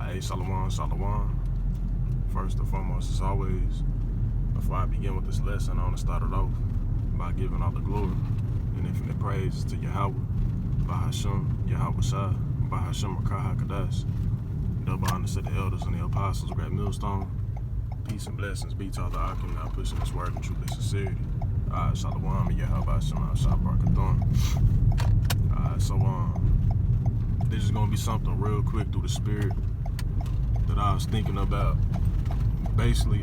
Hey, Shalom, Shalom. First and foremost, as always, before I begin with this lesson, I want to start it off by giving all the glory and infinite praise to Yahweh, Bahasham, Yahweh Shai, Bahasham Rakah HaKadosh. Double honors to the elders and the apostles of Great Millstone. Peace and blessings be to all the Akim now pushing this word in truth and sincerity. Shalom, and Yahweh Bahasham, Shah Barakathon. This is going to be something real quick through the spirit that I was thinking about. Basically,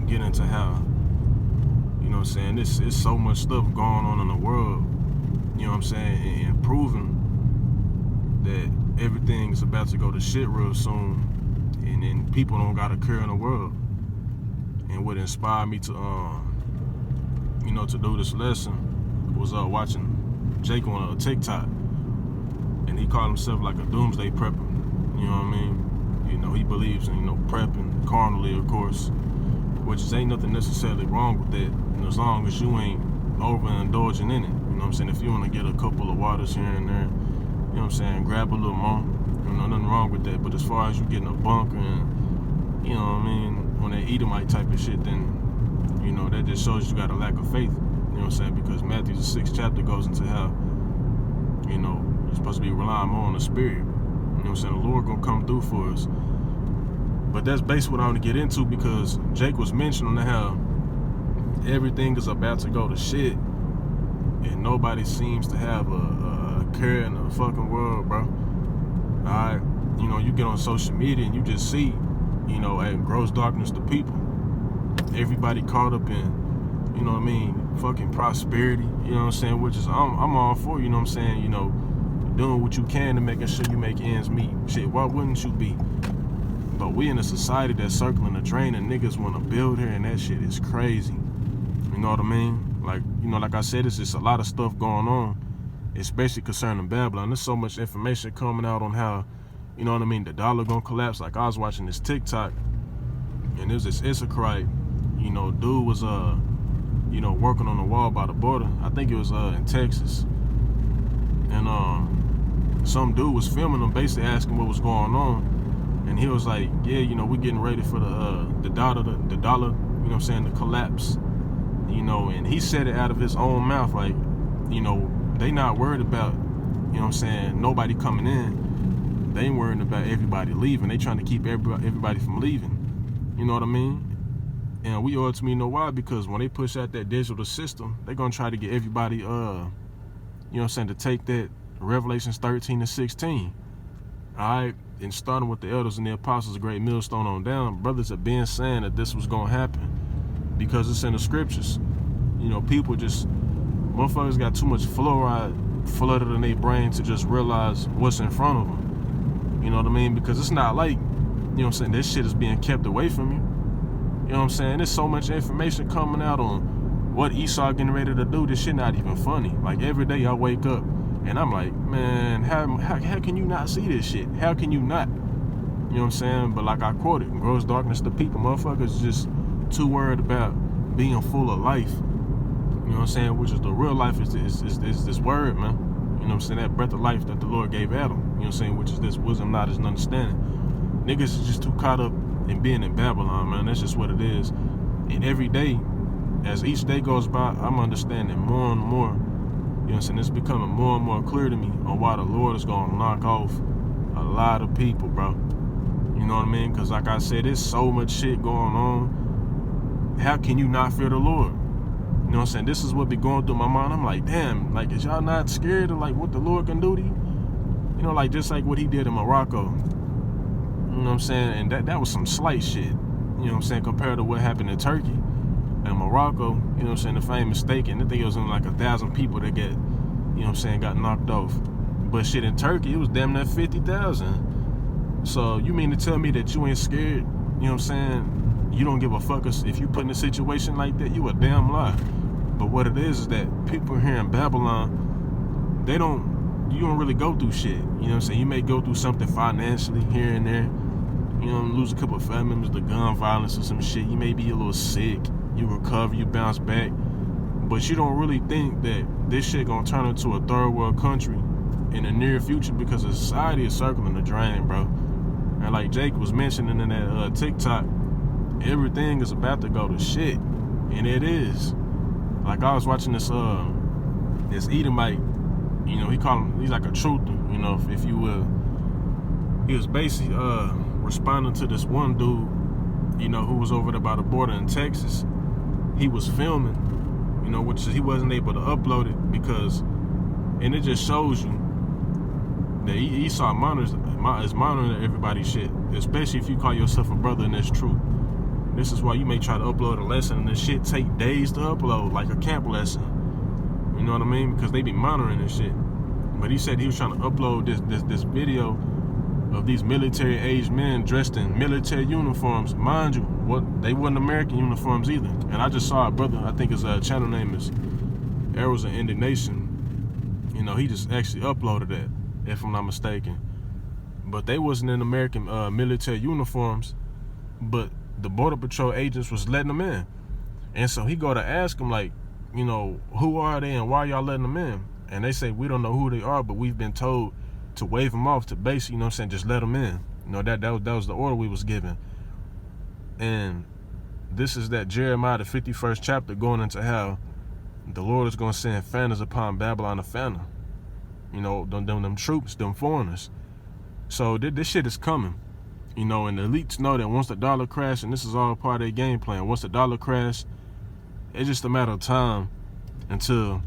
get into how, you know what I'm saying, it's so much stuff going on in the world, you know what I'm saying, and proving that everything is about to go to shit real soon, and then people don't got a care in the world. And what inspired me to, to do this lesson was watching Jake on a TikTok, and he called himself like a doomsday prepper, you know what I mean? You know, he believes in, prepping carnally, of course, which ain't nothing necessarily wrong with that, as long as you ain't overindulging in it. You know what I'm saying? If you want to get a couple of waters here and there, you know what I'm saying, grab a little more, nothing wrong with that. But as far as you getting a bunker and, you know what I mean, when they Edomite type of shit, then, that just shows you got a lack of faith. You know what I'm saying? Because Matthew, the 6th chapter, goes into how, you're supposed to be relying more on the Spirit. You know what I'm saying? The Lord gonna come through for us. But that's basically what I want to get into, because Jake was mentioning how everything is about to go to shit, and nobody seems to have a care in the fucking world, bro. Alright? You get on social media and you just see, it grows darkness to people. Everybody caught up in, fucking prosperity, you know what I'm saying? Which is, I'm all for, you know what I'm saying, doing what you can to making sure you make ends meet. Shit, why wouldn't you be? But we in a society that's circling the drain and niggas want to build here, and that shit is crazy. You know what I mean? Like I said, it's just a lot of stuff going on, especially concerning Babylon. There's so much information coming out on how, the dollar gonna collapse. Like, I was watching this TikTok, and there's this Issacharite, dude was, working on the wall by the border. I think it was in Texas. And some dude was filming him, basically asking what was going on, and he was like, "Yeah, we're getting ready for the dollar, you know what I'm saying, to collapse." And he said it out of his own mouth, like, they not worried about, you know what I'm saying, nobody coming in. They ain't worried about everybody leaving. They trying to keep everybody from leaving. You know what I mean? And we ultimately know why, because when they push out that digital system, they're gonna try to get everybody, you know what I'm saying, to take that Revelations 13 and 16. Alright, and starting with the elders and the apostles of Great Millstone on down, brothers have been saying that this was gonna happen, because it's in the scriptures. People just, motherfuckers got too much fluoride flooded in their brain to just realize what's in front of them. You know what I mean? Because it's not like, this shit is being kept away from you. You know what I'm saying? There's so much information coming out on what Esau getting ready to do. This shit not even funny. Like, every day I wake up and I'm like, man, how can you not see this shit? How can you not? You know what I'm saying? But like I quoted, grows darkness to people. Motherfuckers just too worried about being full of life. You know what I'm saying? Which is the real life is this word, man. You know what I'm saying? That breath of life that the Lord gave Adam. You know what I'm saying? Which is this wisdom, knowledge, and understanding. Niggas is just too caught up in being in Babylon, man. That's just what it is. And every day, as each day goes by, I'm understanding more and more. You know what I'm saying? It's becoming more and more clear to me on why the Lord is going to knock off a lot of people, bro. You know what I mean? Because like I said, there's so much shit going on. How can you not fear the Lord? You know what I'm saying? This is what be going through my mind. I'm like, damn, like, is y'all not scared of, like, what the Lord can do to you? Like, just like what he did in Morocco. You know what I'm saying? And that was some slight shit. You know what I'm saying? Compared to what happened in Turkey and Morocco. You know what I'm saying? The famous staking. I think it was in like 1,000 people that get, you know what I'm saying, got knocked off. But shit, in Turkey, it was damn near 50,000. So you mean to tell me that you ain't scared? You know what I'm saying? You don't give a fuck if you put in a situation like that? You a damn lie. But what it is that people here in Babylon, you don't really go through shit. You know what I'm saying? You may go through something financially here and there. Lose a couple of family members to gun violence or some shit. You may be a little sick. You recover, you bounce back. But you don't really think that this shit gonna turn into a third world country in the near future because the society is circling the drain, bro. And like Jake was mentioning in that TikTok, everything is about to go to shit, and it is. Like I was watching this Edomite, you know, he's like a truther, you know, if you will. He was basically responding to this one dude, you know, who was over there by the border in Texas. He was filming, you know, which he wasn't able to upload it because, and it just shows you that Esau is monitoring everybody's shit, especially if you call yourself a brother and that's true. This is why you may try to upload a lesson and this shit take days to upload, like a camp lesson. You know what I mean? Because they be monitoring this shit. But he said he was trying to upload this video of these military-aged men dressed in military uniforms. Mind you, they wasn't American uniforms either. And I just saw a brother, I think his channel name is Arrows of Indignation. You know, he just actually uploaded that, if I'm not mistaken. But they wasn't in American military uniforms, but the Border Patrol agents was letting them in. And so he go to ask them, like, you know, who are they and why y'all letting them in? And they say, we don't know who they are, but we've been told to wave them off, to basically, you know what I'm saying, just let them in. You know, that was the order we was given. And this is that Jeremiah, the 51st chapter, going into how the Lord is going to send fanners upon Babylon of Fanner. You know, them troops, them foreigners. So this shit is coming. You know, and the elites know that once the dollar crash, and this is all part of their game plan, once the dollar crash, it's just a matter of time until,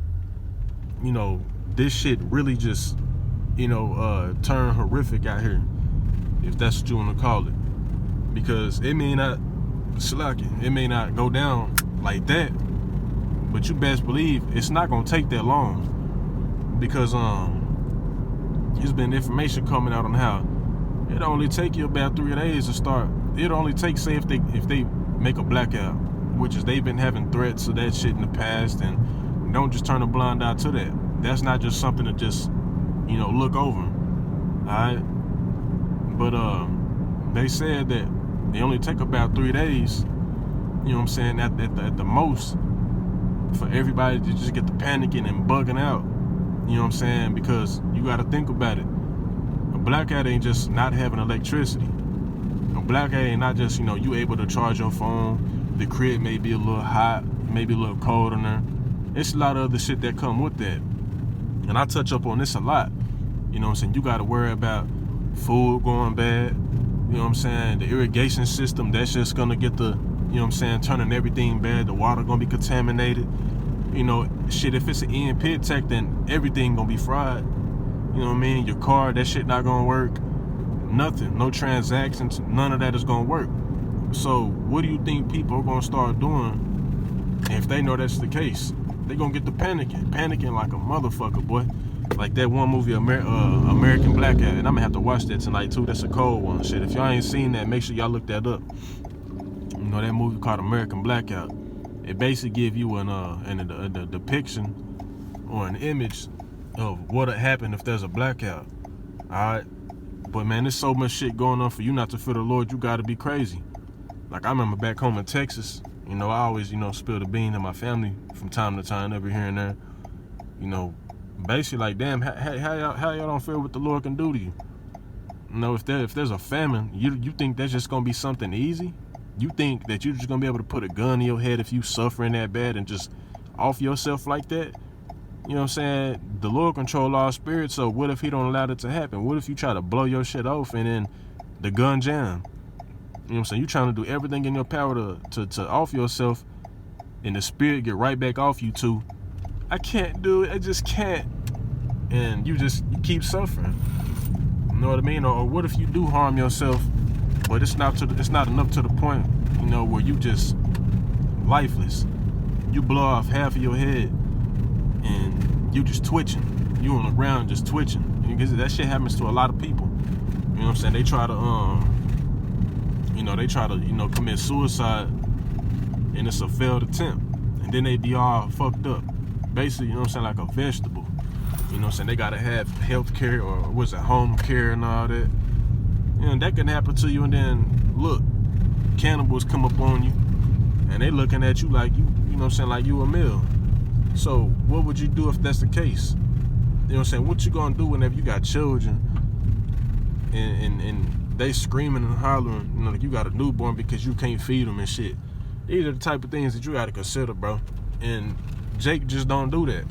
you know, this shit really just, you know, turn horrific out here, if that's what you want to call it. Because it may not, it may not go down like that, but you best believe it's not going to take that long. Because there's been information coming out on how it only take you about 3 days to start. It only takes, say, if they make a blackout, which is they've been having threats of that shit in the past, and don't just turn a blind eye to that. That's not just something to just, you know, look over. Alright? But they said that they only take about 3 days, you know what I'm saying, at the most, for everybody to just get the panicking and bugging out. You know what I'm saying? Because you gotta think about it. A blackout ain't just not having electricity. A blackout ain't not just, you know, you able to charge your phone. The crib may be a little hot, maybe a little cold in there. It's a lot of other shit that come with that. And I touch up on this a lot. You know what I'm saying? You gotta worry about food going bad. You know what I'm saying? The irrigation system, that's just gonna get the, you know what I'm saying, turning everything bad. The water gonna be contaminated. You know, shit, if it's an EMP attack, then everything gonna be fried. You know what I mean? Your car, that shit not gonna work. Nothing, no transactions, none of that is gonna work. So what do you think people are gonna start doing if they know that's the case? They gonna get to panicking like a motherfucker, boy. Like that one movie, American Blackout, and I'm gonna have to watch that tonight too. That's a cold one. Shit, if y'all ain't seen that, make sure y'all look that up. You know, that movie called American Blackout. It basically give you a depiction or an image of what'll happen if there's a blackout. Alright? But man, there's so much shit going on for you not to fear the Lord, you gotta be crazy. Like I remember back home in Texas, you know, I always, you know, spill the beans to my family from time to time, every here and there. You know, basically like, damn, how y'all don't feel what the Lord can do to you? You know, if there's a famine, you think that's just gonna be something easy? You think that you're just gonna be able to put a gun in your head if you suffering that bad and just off yourself like that? You know what I'm saying? The Lord control all spirits, so what if he don't allow it to happen? What if you try to blow your shit off and then the gun jam? You know what I'm saying? You trying to do everything in your power to off yourself, and the spirit get right back off you too. I can't do it, I just can't. And you keep suffering. You know what I mean? Or what if you do harm yourself, but it's not enough to the point, you know, where you just lifeless. You blow off half of your head and you just twitching. You on the ground just twitching. Because that shit happens to a lot of people. You know what I'm saying? They try to commit suicide, and it's a failed attempt. And then they be all fucked up. Basically, you know what I'm saying, like a vegetable. You know what I'm saying? They gotta have health care, or what's it, home care and all that. You know, that can happen to you, and then look, cannibals come up on you and they looking at you like you know what I'm saying, like you a meal. So what would you do if that's the case? You know what I'm saying? What you gonna do whenever you got children and they screaming and hollering, you know, like you got a newborn because you can't feed them and shit. These are the type of things that you gotta consider, bro. And Jake just don't do that.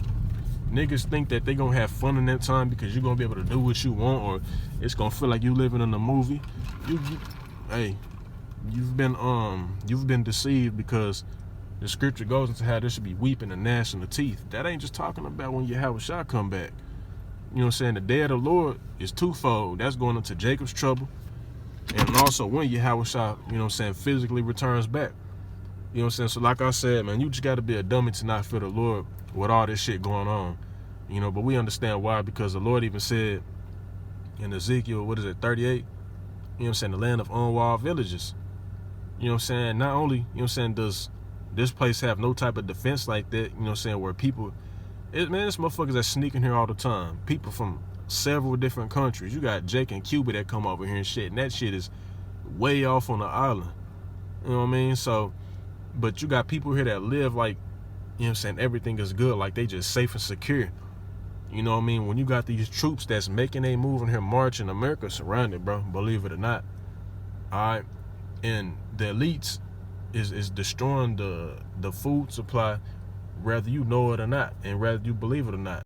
Niggas think that they gonna have fun in that time because you're gonna be able to do what you want, or it's gonna feel like you living in a movie. Hey, you've been deceived, because the scripture goes into how there should be weeping and gnashing of teeth. That ain't just talking about when Yahushua come back. You know what I'm saying? The day of the Lord is twofold. That's going into Jacob's trouble, and also when Yahushua, you know what I'm saying, physically returns back. You know what I'm saying? So like I said, man, you just got to be a dummy to not fear the Lord with all this shit going on. You know, but we understand why, because the Lord even said in Ezekiel, 38? You know what I'm saying? The land of unwalled villages. You know what I'm saying? Not only, you know what I'm saying, does this place have no type of defense like that, you know what I'm saying, where people, man, this motherfuckers that sneaking here all the time. People from several different countries. You got Jake and Cuba that come over here and shit, and that shit is way off on the island. You know what I mean? So, but you got people here that live like, you know what I'm saying, everything is good, like they just safe and secure. You know what I mean? When you got these troops that's making a move in here, marching, America surrounded, bro, believe it or not. All right? And the elites is destroying the food supply, whether you know it or not, and whether you believe it or not.